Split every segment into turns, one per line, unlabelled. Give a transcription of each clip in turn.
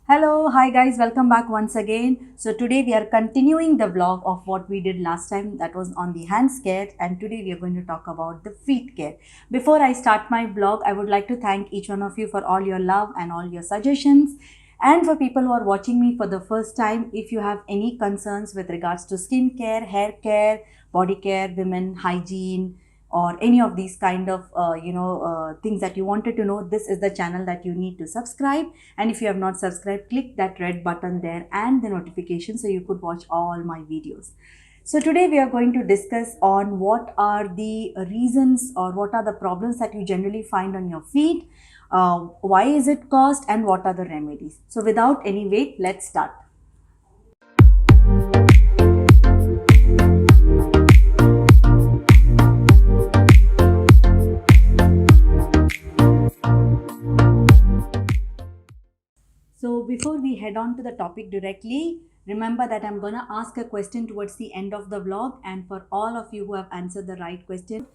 Hello, hi guys, welcome back once again. So today we are continuing the vlog of what we did last time, that was on the hands care, and today we are going to talk about the feet care. Before I start my vlog, I would like to thank each one of you for all your love and all your suggestions. And for people who are watching me for the first time, if you have any concerns with regards to skin care, hair care, body care, women hygiene, or any of these kind of things that you wanted to know, this is the channel that you need to subscribe. And if you have not subscribed, click that red button there and the notification so you could watch all my videos. So today we are going to discuss on what are the reasons or what are the problems that you generally find on your feet, why is it caused, and what are the remedies. So without any wait, let's start. So before we head on to the topic directly, remember that I'm going to ask a question towards the end of the vlog, and for all of you who have answered the right question,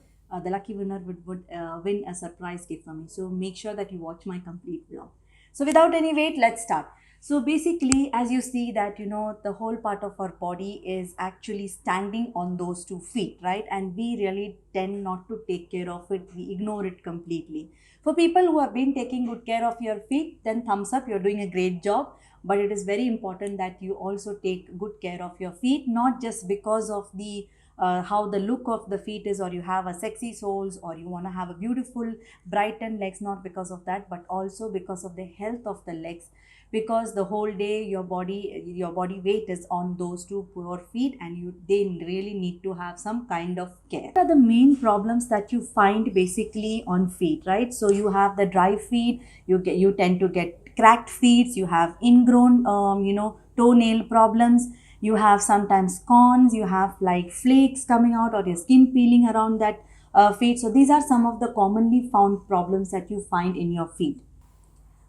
the lucky winner would win a surprise gift from me. So make sure that you watch my complete vlog. So without any wait, let's start. So basically, as you see that, the whole part of our body is actually standing on those two feet, right? And we really tend not to take care of it. We ignore it completely. For people who have been taking good care of your feet, then thumbs up, you're doing a great job. But it is very important that you also take good care of your feet, not just because of the how the look of the feet is, or you have a sexy soles, or you want to have a beautiful brightened legs, not because of that, but also because of the health of the legs, because the whole day your body weight is on those two poor feet, and they really need to have some kind of care. What are the main problems that you find basically on feet, right? So you have the dry feet, you tend to get cracked feet, you have ingrown toenail problems, you have sometimes corns, you have like flakes coming out, or your skin peeling around that feet. So these are some of the commonly found problems that you find in your feet.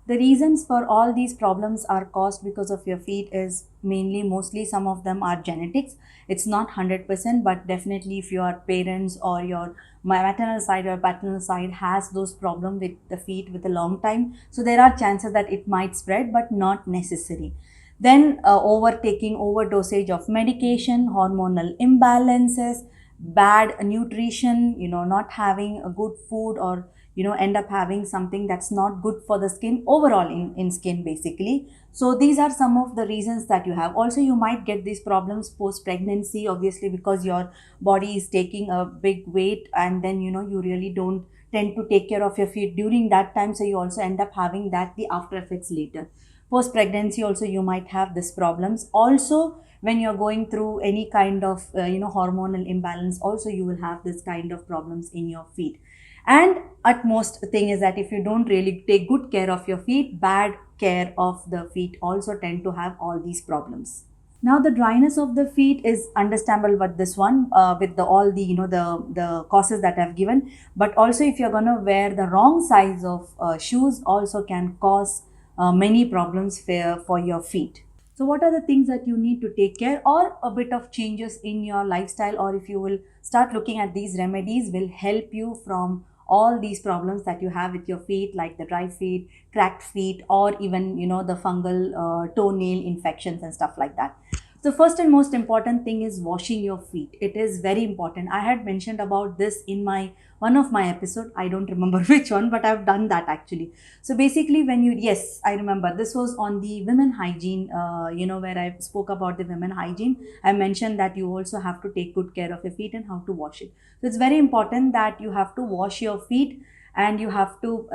The reasons for all these problems are caused because of your feet is mostly some of them are genetics. It's not 100%, but definitely if your parents or your maternal side or paternal side has those problems with the feet with a long time, so there are chances that it might spread, but not necessary. Then overtaking, overdosage of medication, hormonal imbalances, bad nutrition, not having a good food, or end up having something that's not good for the skin overall in skin basically. So these are some of the reasons that you have. Also, you might get these problems post pregnancy, obviously, because your body is taking a big weight, and then you really don't tend to take care of your feet during that time, so you also end up having that the after effects later. Post pregnancy also you might have these problems. Also, when you're going through any kind of hormonal imbalance, also you will have this kind of problems in your feet. And utmost thing is that if you don't really take good care of your feet, bad care of the feet also tend to have all these problems. Now the dryness of the feet is understandable, but this one with the all the the causes that I've given. But also, if you're gonna wear the wrong size of shoes, also can cause many problems for your feet. So what are the things that you need to take care, or a bit of changes in your lifestyle, or if you will start looking at these remedies, will help you from all these problems that you have with your feet, like the dry feet, cracked feet, or even the fungal toenail infections and stuff like that. So first and most important thing is washing your feet. It is very important. I had mentioned about this in my one of my episode. I don't remember which one, but I've done that actually. So basically, yes, I remember this was on the women hygiene, where I spoke about the women hygiene. I mentioned that you also have to take good care of your feet and how to wash it. So it's very important that you have to wash your feet, and you have to,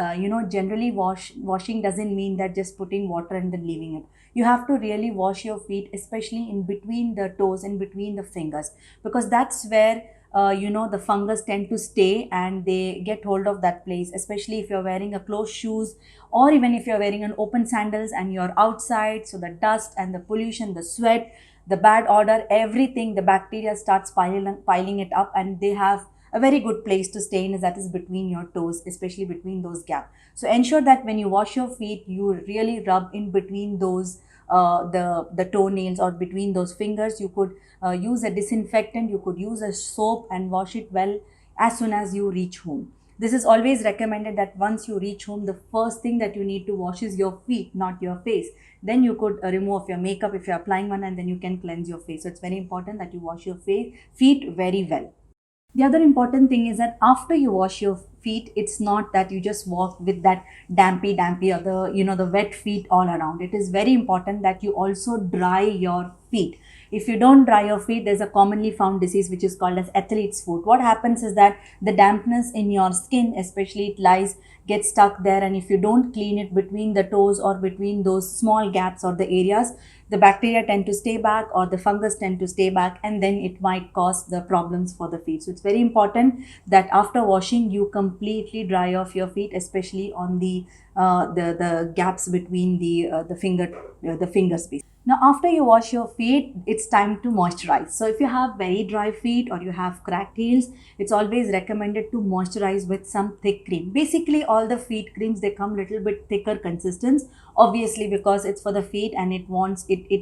generally washing doesn't mean that just putting water and then leaving it. You have to really wash your feet, especially in between the toes, in between the fingers, because that's where the fungus tend to stay and they get hold of that place, especially if you're wearing a closed shoes, or even if you're wearing an open sandals and you're outside. So the dust and the pollution, the sweat, the bad odor, everything, the bacteria starts piling it up, and they have a very good place to stay in, is that is between your toes, especially between those gaps. So ensure that when you wash your feet, you really rub in between those the toenails, or between those fingers. You could use a disinfectant, you could use a soap and wash it well as soon as you reach home. This is always recommended that once you reach home, the first thing that you need to wash is your feet, not your face. Then you could remove your makeup if you're applying one, and then you can cleanse your face. So it's very important that you wash your feet very well. The other important thing is that after you wash your feet, it's not that you just walk with that dampy or the wet feet all around. It is very important that you also dry your feet. If you don't dry your feet, there's a commonly found disease which is called as athlete's foot. What happens is that the dampness in your skin, especially it gets stuck there, and if you don't clean it between the toes or between those small gaps or the areas, the bacteria tend to stay back or the fungus tend to stay back, and then it might cause the problems for the feet. So it's very important that after washing you completely dry off your feet, especially on the gaps between the finger space. Now after you wash your feet, it's time to moisturize. So if you have very dry feet or you have cracked heels, it's always recommended to moisturize with some thick cream. Basically all the feet creams, they come little bit thicker consistence, obviously because it's for the feet and it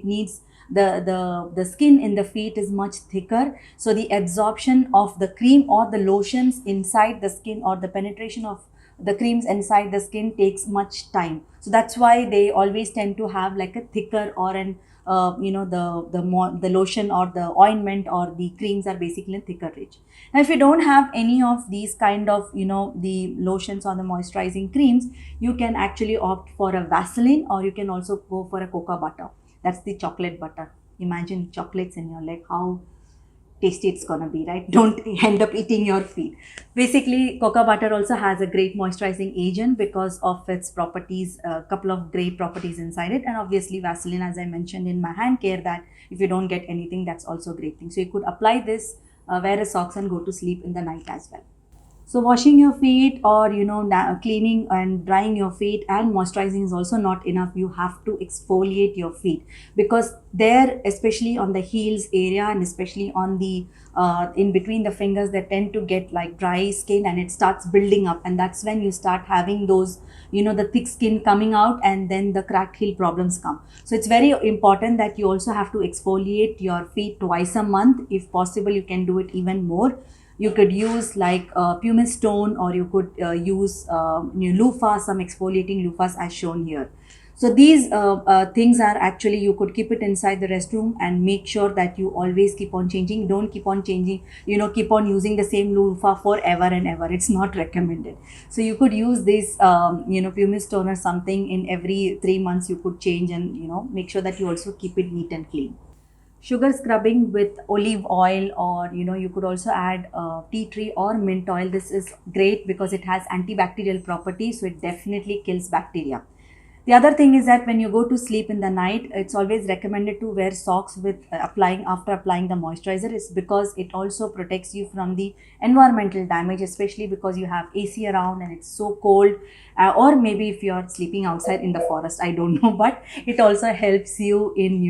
needs the skin in the feet is much thicker, so the absorption of the cream or the lotions inside the skin or the penetration of the creams inside the skin takes much time. So that's why they always tend to have like a thicker or an the lotion or the ointment or the creams are basically thicker rich. Now if you don't have any of these kind of the lotions or the moisturizing creams, you can actually opt for a Vaseline, or you can also go for a cocoa butter. That's the chocolate butter. Imagine chocolates in your leg, how tasty it's gonna be, right? Don't end up eating your feet. Basically cocoa butter also has a great moisturizing agent because of its properties, a couple of great properties inside it. And obviously Vaseline, as I mentioned in my hand care, that if you don't get anything, that's also a great thing. So you could apply this, wear a socks and go to sleep in the night as well. So washing your feet or cleaning and drying your feet and moisturizing is also not enough. You have to exfoliate your feet, because there, especially on the heels area and especially on the in between the fingers, they tend to get like dry skin and it starts building up, and that's when you start having those the thick skin coming out, and then the cracked heel problems come. So it's very important that you also have to exfoliate your feet twice a month. If possible, you can do it even more. You could use like pumice stone, or you could use loofah, some exfoliating loofahs as shown here. So these things are actually, you could keep it inside the restroom and make sure that you always keep on changing. Don't keep on changing, keep on using the same loofah forever and ever. It's not recommended. So you could use this pumice stone or something in every 3 months. You could change and make sure that you also keep it neat and clean. Sugar scrubbing with olive oil, or you could also add tea tree or mint oil. This is great because it has antibacterial properties, so it definitely kills bacteria. The other thing is that when you go to sleep in the night, it's always recommended to wear socks with after applying the moisturizer. It's because it also protects you from the environmental damage, especially because you have AC around and it's so cold, or maybe if you're sleeping outside in the forest, I don't know, but it also helps you in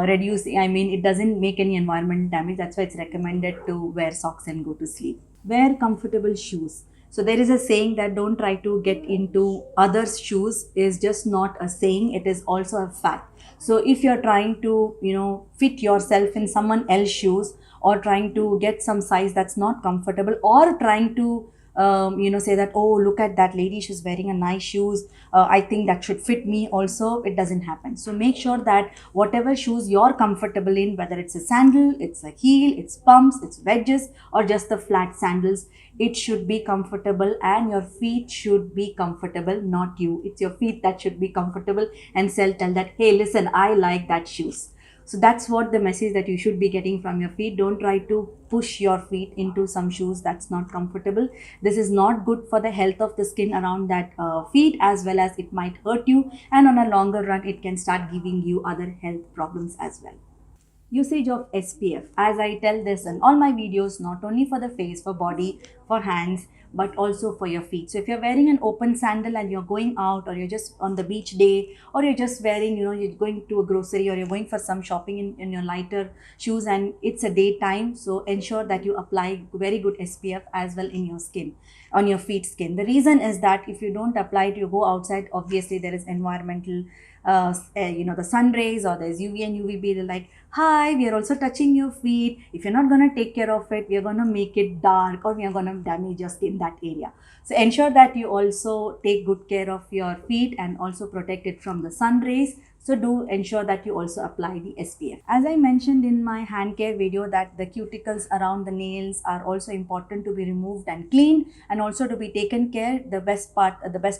reducing, it doesn't make any environmental damage. That's why it's recommended to wear socks and go to sleep. Wear comfortable shoes. So there is a saying that don't try to get into others' shoes is just not a saying, it is also a fact. So if you're trying to, fit yourself in someone else's shoes, or trying to get some size that's not comfortable, or trying to say that, oh, look at that lady, she's wearing a nice shoes, I think that should fit me also, it doesn't happen. So make sure that whatever shoes you're comfortable in, whether it's a sandal, it's a heel, it's pumps, it's wedges, or just the flat sandals, it should be comfortable, and your feet should be comfortable, not you. It's your feet that should be comfortable, and tell that, hey, listen, I like that shoes. So that's what the message that you should be getting from your feet. Don't try to push your feet into some shoes that's not comfortable. This is not good for the health of the skin around that feet, as well as it might hurt you, and on a longer run it can start giving you other health problems as well. Usage of SPF. As I tell this in all my videos, not only for the face, for body, for hands, but also for your feet. So if you're wearing an open sandal and you're going out, or you're just on the beach day, or you're just wearing, you're going to a grocery, or you're going for some shopping in your lighter shoes, and it's a daytime, so ensure that you apply very good SPF as well in your skin, on your feet skin. The reason is that if you don't apply it, you go outside, obviously there is environmental the sun rays, or there's UV and UVB. They're like, hi, we are also touching your feet. If you're not going to take care of it, we are going to make it dark, or we are going to damage your skin that area. So ensure that you also take good care of your feet and also protect it from the sun rays. So do ensure that you also apply the SPF. As I mentioned in my hand care video, that the cuticles around the nails are also important to be removed and cleaned, and also to be taken care. The best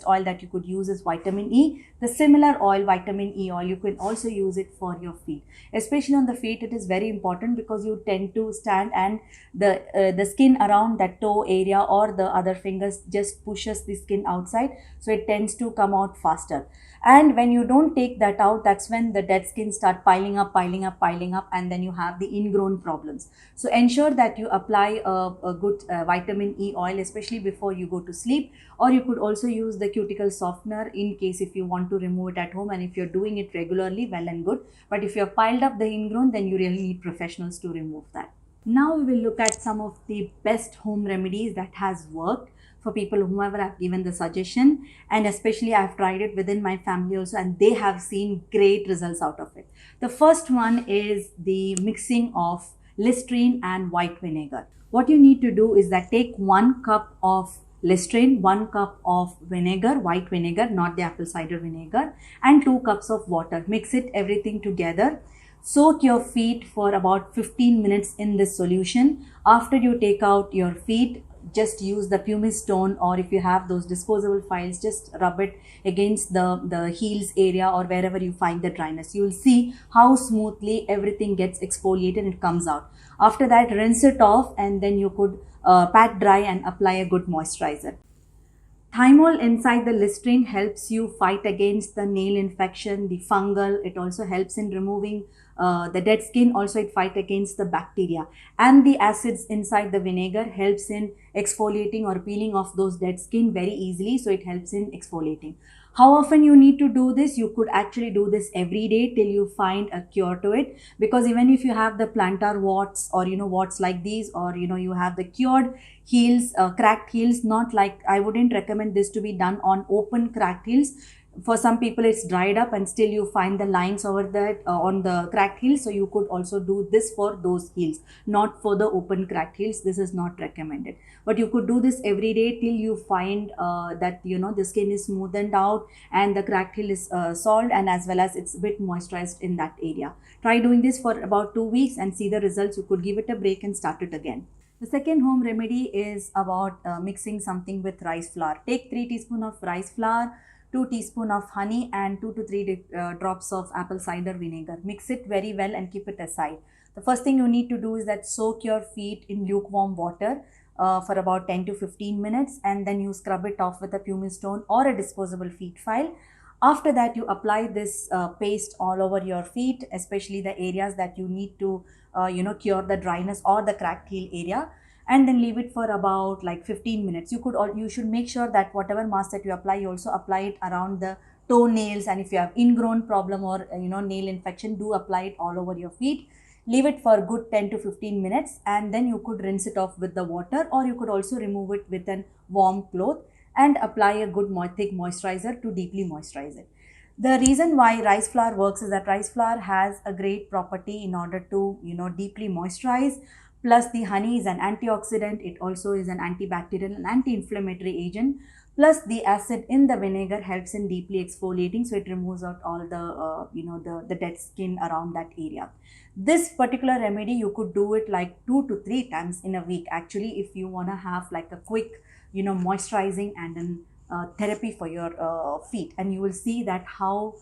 oil that you could use is vitamin E. The similar oil, vitamin E oil, you can also use it for your feet. Especially on the feet, it is very important because you tend to stand and the skin around that toe area or the other fingers just pushes the skin outside, so it tends to come out faster. And when you don't take that out, that's when the dead skin start piling up, and then you have the ingrown problems. So ensure that you apply a good vitamin E oil, especially before you go to sleep. Or you could also use the cuticle softener in case if you want to remove it at home, and if you're doing it regularly, well and good. But if you have piled up the ingrown, then you really need professionals to remove that. Now we will look at some of the best home remedies that has worked for people whomever I've given the suggestion, and especially I've tried it within my family also, and they have seen great results out of it. The first one is the mixing of Listerine and white vinegar. What you need to do is that take 1 cup of Listerine, 1 cup of vinegar, white vinegar, not the apple cider vinegar, and 2 cups of water. Mix it everything together. Soak your feet for about 15 minutes in this solution. After you take out your feet, just use the pumice stone, or if you have those disposable files, just rub it against the heels area or wherever you find the dryness. You will see how smoothly everything gets exfoliated and it comes out. After that, rinse it off, and then you could pat dry and apply a good moisturizer. Thymol inside the Listerine helps you fight against the nail infection, the fungal. It also helps in removing the dead skin. Also, it fights against the bacteria. And the acids inside the vinegar helps in exfoliating or peeling off those dead skin very easily. So it helps in exfoliating. How often you need to do this? You could actually do this every day till you find a cure to it. Because even if you have the plantar warts, or warts like these, or you have the cured heels, cracked heels, not like, I wouldn't recommend this to be done on open cracked heels. For some people it's dried up and still you find the lines over that on the cracked heels. So you could also do this for those heels, not for the open cracked heels. This is not recommended. But you could do this every day till you find that the skin is smoothened out and the cracked heel is solved, and as well as it's a bit moisturized in that area. Try doing this for about 2 weeks and see the results. You could give it a break and start it again. The second home remedy is about mixing something with rice flour. Take 3 teaspoons of rice flour, 2 teaspoons of honey, and 2 to 3 drops of apple cider vinegar. Mix it very well and keep it aside. The first thing you need to do is that soak your feet in lukewarm water for about 10 to 15 minutes, and then you scrub it off with a pumice stone or a disposable feet file. After that, you apply this paste all over your feet, especially the areas that you need to cure the dryness or the cracked heel area, and then leave it for about like 15 minutes. You should make sure that whatever mask that you apply, you also apply it around the toenails, and if you have ingrown problem or nail infection, do apply it all over your feet. Leave it for a good 10 to 15 minutes, and then you could rinse it off with the water, or you could also remove it with a warm cloth and apply a good thick moisturizer to deeply moisturize it. The reason why rice flour works is that rice flour has a great property in order to deeply moisturize. Plus the honey is an antioxidant. It also is an antibacterial and anti-inflammatory agent. Plus the acid in the vinegar helps in deeply exfoliating, so it removes out all the the dead skin around that area. This particular remedy, you could do it like 2 to 3 times in a week actually, if you want to have like a quick moisturizing and then therapy for your feet, and you will see that how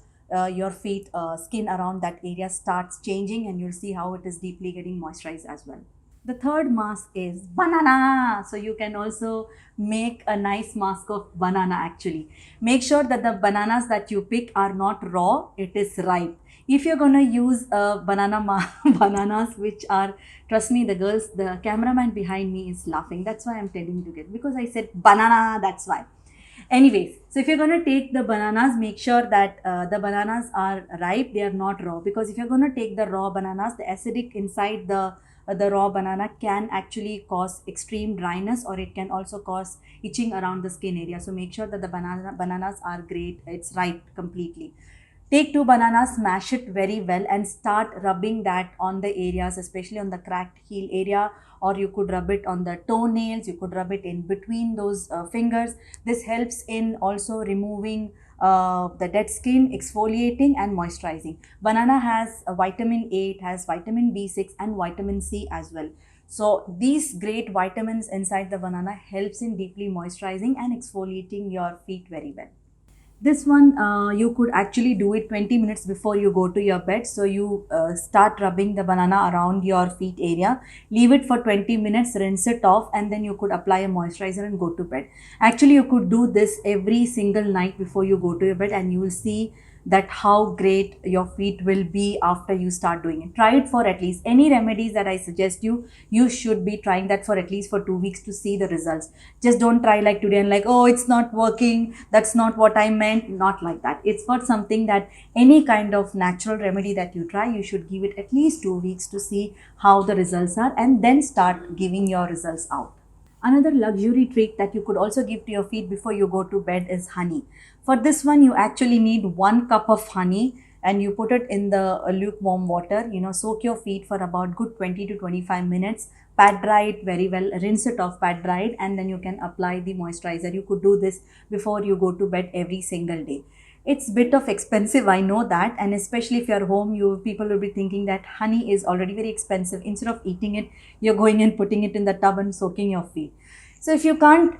your feet skin around that area starts changing, and you'll see how it is deeply getting moisturized as well. The third mask is banana. So you can also make a nice mask of banana actually. Make sure that the bananas that you pick are not raw, it is ripe. If you're going to use bananas which are, trust me, the cameraman behind me is laughing. That's why I'm telling you to get, because I said banana, that's why. Anyways, so if you're going to take the bananas, make sure that the bananas are ripe, they are not raw. Because if you're going to take the raw bananas, the acidic inside the raw banana can actually cause extreme dryness, or it can also cause itching around the skin area. So make sure that the bananas are great, it's ripe completely. Take 2 bananas, smash it very well and start rubbing that on the areas, especially on the cracked heel area, or you could rub it on the toenails, you could rub it in between those fingers. This helps in also removing the dead skin, exfoliating and moisturizing. Banana has vitamin A, it has vitamin B6 and vitamin C as well. So these great vitamins inside the banana helps in deeply moisturizing and exfoliating your feet very well. This one, you could actually do it 20 minutes before you go to your bed. So you start rubbing the banana around your feet area, leave it for 20 minutes, rinse it off, and then you could apply a moisturizer and go to bed. Actually, you could do this every single night before you go to your bed, and you will see that how great your feet will be after you start doing it. Try it for at least any remedies that I suggest you. You should be trying that for at least for 2 weeks to see the results. Just don't try like today and like, oh, it's not working. That's not what I meant. Not like that. It's for something that any kind of natural remedy that you try, you should give it at least 2 weeks to see how the results are and then start giving your results out. Another luxury treat that you could also give to your feet before you go to bed is honey. For this one, you actually need 1 cup of honey and you put it in the lukewarm water. Soak your feet for about good 20 to 25 minutes. Pat dry it very well, rinse it off, pat dry it, and then you can apply the moisturizer. You could do this before you go to bed every single day. It's a bit of expensive, I know that, and especially if you're home, people will be thinking that honey is already very expensive. Instead of eating it, you're going and putting it in the tub and soaking your feet. So if you can't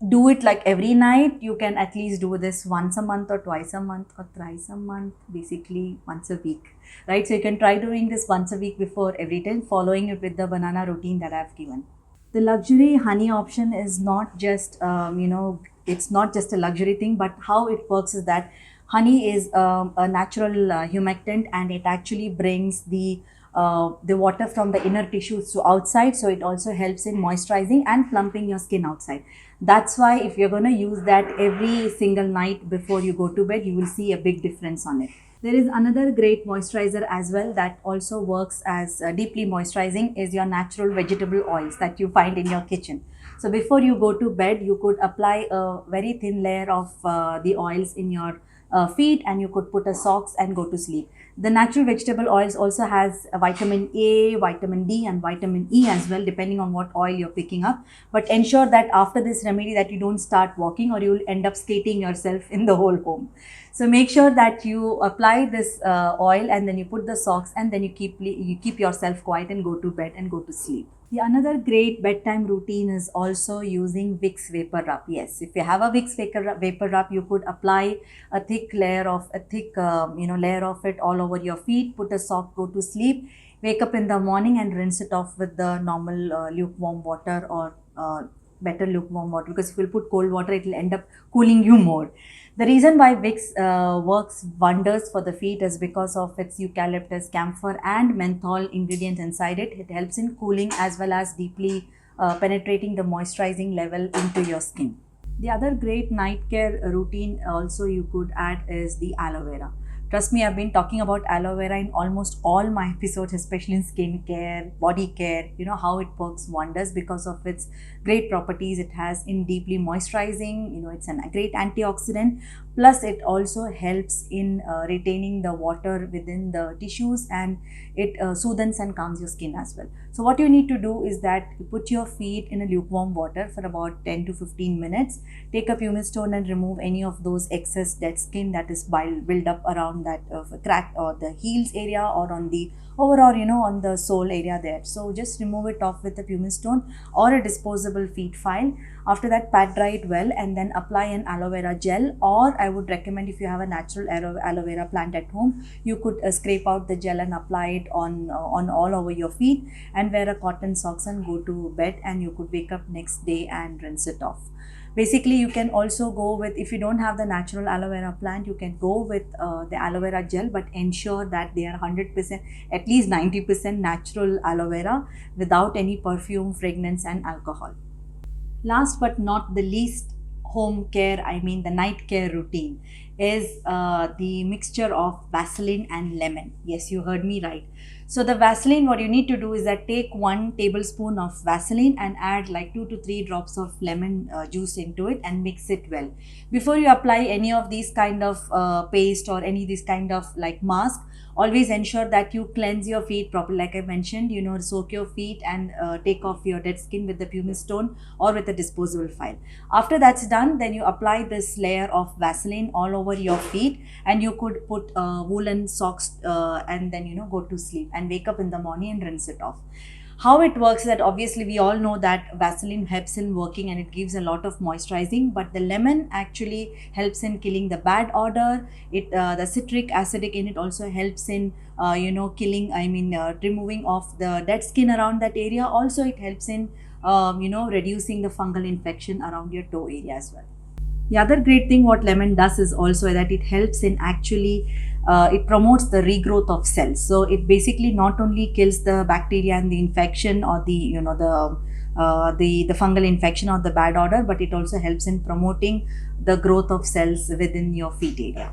do it like every night, you can at least do this once a month or twice a month or thrice a month, basically once a week, right? So you can try doing this once a week before every time, following it with the banana routine that I've given. The luxury honey option is not just, it's not just a luxury thing, but how it works is that honey is a natural humectant, and it actually brings the water from the inner tissues to outside. So it also helps in moisturizing and plumping your skin outside. That's why if you're going to use that every single night before you go to bed, you will see a big difference on it. There is another great moisturizer as well that also works as deeply moisturizing, is your natural vegetable oils that you find in your kitchen. So before you go to bed, you could apply a very thin layer of the oils in your feet, and you could put a socks and go to sleep. The natural vegetable oils also has vitamin A, vitamin D and vitamin E as well, depending on what oil you're picking up. But ensure that after this remedy that you don't start walking, or you'll end up skating yourself in the whole home. So make sure that you apply this oil and then you put the socks, and then you keep yourself quiet and go to bed and go to sleep. The another great bedtime routine is also using Vicks Vapor Rub. Yes, if you have a Vicks Vapor Rub, you could apply a thick layer of it all over your feet. Put a sock, go to sleep, wake up in the morning and rinse it off with the normal lukewarm water, or better lukewarm water, because if you put cold water, it will end up cooling you more. The reason why Vicks works wonders for the feet is because of its eucalyptus, camphor and menthol ingredients inside it. It helps in cooling as well as deeply penetrating the moisturizing level into your skin. The other great night care routine also you could add is the aloe vera. Trust me, I've been talking about aloe vera in almost all my episodes, especially in skincare, body care. You know how it works wonders because of its great properties it has in deeply moisturizing. It's a great antioxidant. Plus, it also helps in retaining the water within the tissues, and it soothes and calms your skin as well. So what you need to do is that you put your feet in a lukewarm water for about 10 to 15 minutes. Take a pumice stone and remove any of those excess dead skin that is built up around that crack or the heels area, or on the overall, on the sole area there. So just remove it off with a pumice stone or a disposable feet file. After that, pat dry it well and then apply an aloe vera gel, or I would recommend, if you have a natural aloe vera plant at home, you could scrape out the gel and apply it on all over your feet, and wear a cotton socks and go to bed, and you could wake up next day and rinse it off. Basically, you can also go with, if you don't have the natural aloe vera plant, you can go with the aloe vera gel, but ensure that they are 100%, at least 90% natural aloe vera without any perfume, fragrance and alcohol. Last but not the least, home care, the night care routine. is the mixture of Vaseline and lemon. Yes, you heard me right. So the Vaseline, what you need to do is that take 1 tablespoon of Vaseline and add like 2 to 3 drops of lemon juice into it and mix it well. Before you apply any of these kind of paste or any of these kind of like mask, always ensure that you cleanse your feet properly. Like I mentioned, soak your feet and take off your dead skin with the pumice stone or with a disposable file. After that's done, then you apply this layer of Vaseline all over your feet, and you could put woolen socks and then go to sleep and wake up in the morning and rinse it off. How it works is that obviously we all know that Vaseline helps in working and it gives a lot of moisturizing, but the lemon actually helps in killing the bad odor. The citric acidic in it also helps in killing, removing of the dead skin around that area. Also it helps in reducing the fungal infection around your toe area as well. The other great thing what lemon does is also that it helps in actually it promotes the regrowth of cells. So it basically not only kills the bacteria and the infection or the the fungal infection or the bad odor, but it also helps in promoting the growth of cells within your feet area.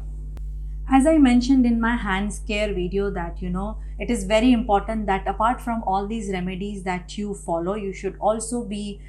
As I mentioned in my hands care video that it is very important that apart from all these remedies that you follow, you should also be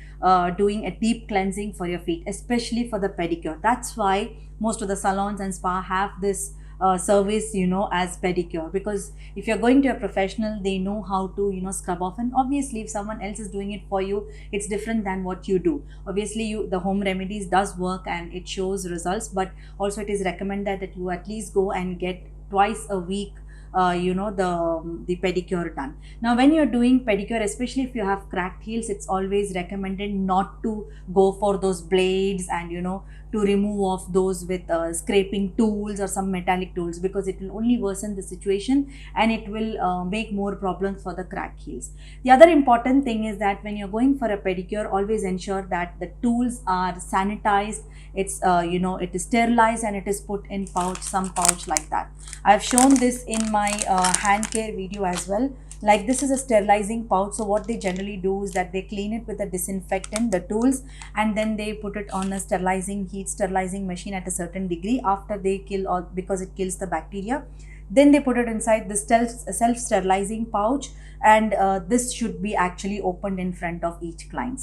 doing a deep cleansing for your feet, especially for the pedicure. That's why most of the salons and spa have this service as pedicure, because if you're going to a professional, they know how to scrub off, and obviously if someone else is doing it for you, it's different than what you do. Obviously the home remedies does work and it shows results, but also it is recommended that you at least go and get twice a week the pedicure done. Now when you're doing pedicure, especially if you have cracked heels, it's always recommended not to go for those blades and to remove off those with scraping tools or some metallic tools, because it will only worsen the situation and it will make more problems for the cracked heels. The other important thing is that when you're going for a pedicure, always ensure that the tools are sanitized, it's it is sterilized and it is put in some pouch like that. I've shown this in my hand care video as well. Like this is a sterilizing pouch. So what they generally do is that they clean it with a disinfectant, the tools, and then they put it on a heat sterilizing machine at a certain degree after they kill, or because it kills the bacteria. Then they put it inside the self-sterilizing pouch, and this should be actually opened in front of each client.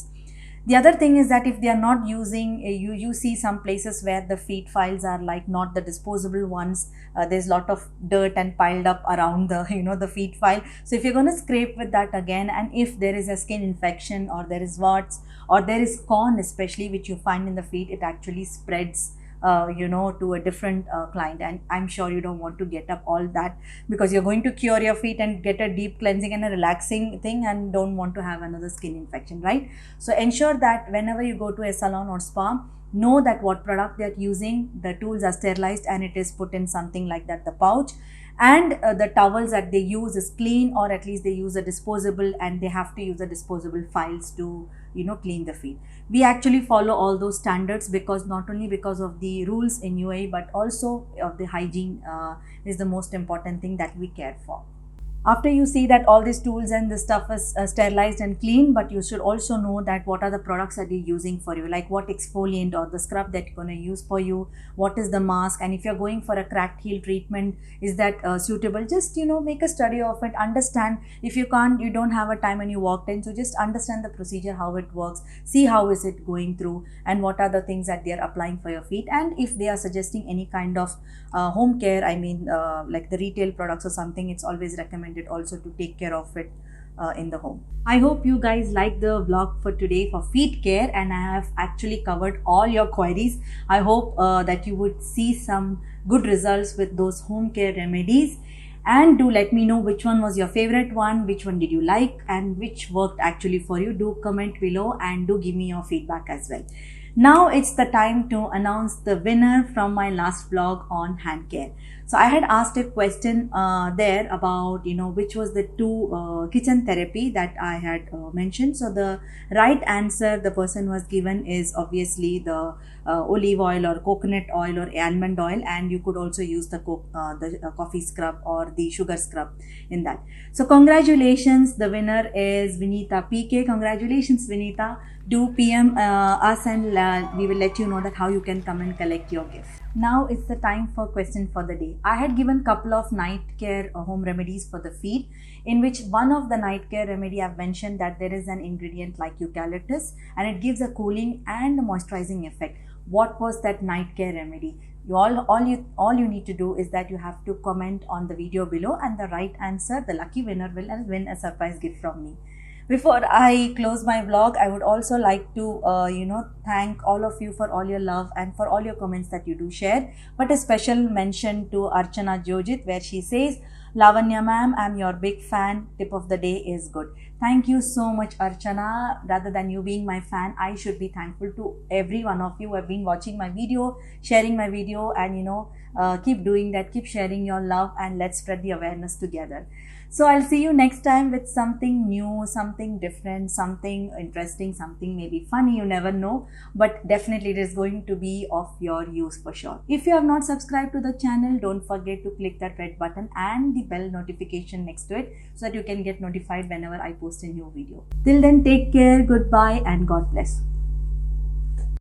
The other thing is that if they are not using, you see some places where the feet files are like not the disposable ones. There's a lot of dirt and piled up around the the feet file. So if you're going to scrape with that again, and if there is a skin infection or there is warts or there is corn especially, which you find in the feet, it actually spreads to a different client, and I'm sure you don't want to get up all that, because you're going to cure your feet and get a deep cleansing and a relaxing thing and don't want to have another skin infection, right? So ensure that whenever you go to a salon or spa, know that what product they're using, the tools are sterilized and it is put in something like that, the pouch, and the towels that they use is clean, or at least they use a disposable, and they have to use the disposable files to clean the feet. We actually follow all those standards because not only because of the rules in UAE, but also of the hygiene is the most important thing that we care for. After you see that all these tools and the stuff is sterilized and clean, but you should also know that what are the products that you're using for you, like what exfoliant or the scrub that you're going to use for you, what is the mask, and if you're going for a cracked heel treatment, is that suitable? Just make a study of it, understand. If you don't have a time and you walked in, so just understand the procedure, how it works, see how is it going through, and what are the things that they are applying for your feet. And if they are suggesting any kind of home care, like the retail products or something, it's always recommended also to take care of it in the home. I hope you guys like the vlog for today for feet care, and I have actually covered all your queries. I hope that you would see some good results with those home care remedies, and do let me know which one was your favorite one, which one did you like, and which worked actually for you. Do comment below and do give me your feedback as well. Now it's the time to announce the winner from my last vlog on hand care. So I had asked a question there about which was the two kitchen therapy that I had mentioned. So the right answer the person was given is obviously the olive oil or coconut oil or almond oil, and you could also use the coffee scrub or the sugar scrub in that. So congratulations, the winner is Vinita PK. Congratulations, Vinita. Do PM us and we will let you know that how you can come and collect your gift. Now it's the time for question for the day. I had given couple of night care home remedies for the feet, in which one of the night care remedy I've mentioned that there is an ingredient like eucalyptus and it gives a cooling and moisturizing effect. What was that night care remedy? All you need to do is that you have to comment on the video below, and the right answer, the lucky winner will win a surprise gift from me. Before I close my vlog, I would also like to thank all of you for all your love and for all your comments that you do share. But a special mention to Archana Jojit, where she says, Lavanya ma'am, I'm your big fan. Tip of the day is good. Thank you so much, Archana. Rather than you being my fan, I should be thankful to every one of you who have been watching my video, sharing my video, and keep doing that. Keep sharing your love, and let's spread the awareness together. So I'll see you next time with something new, something different, something interesting, something maybe funny, you never know. But definitely it is going to be of your use for sure. If you have not subscribed to the channel, don't forget to click that red button and the bell notification next to it so that you can get notified whenever I post a new video. Till then, take care, goodbye, and God bless.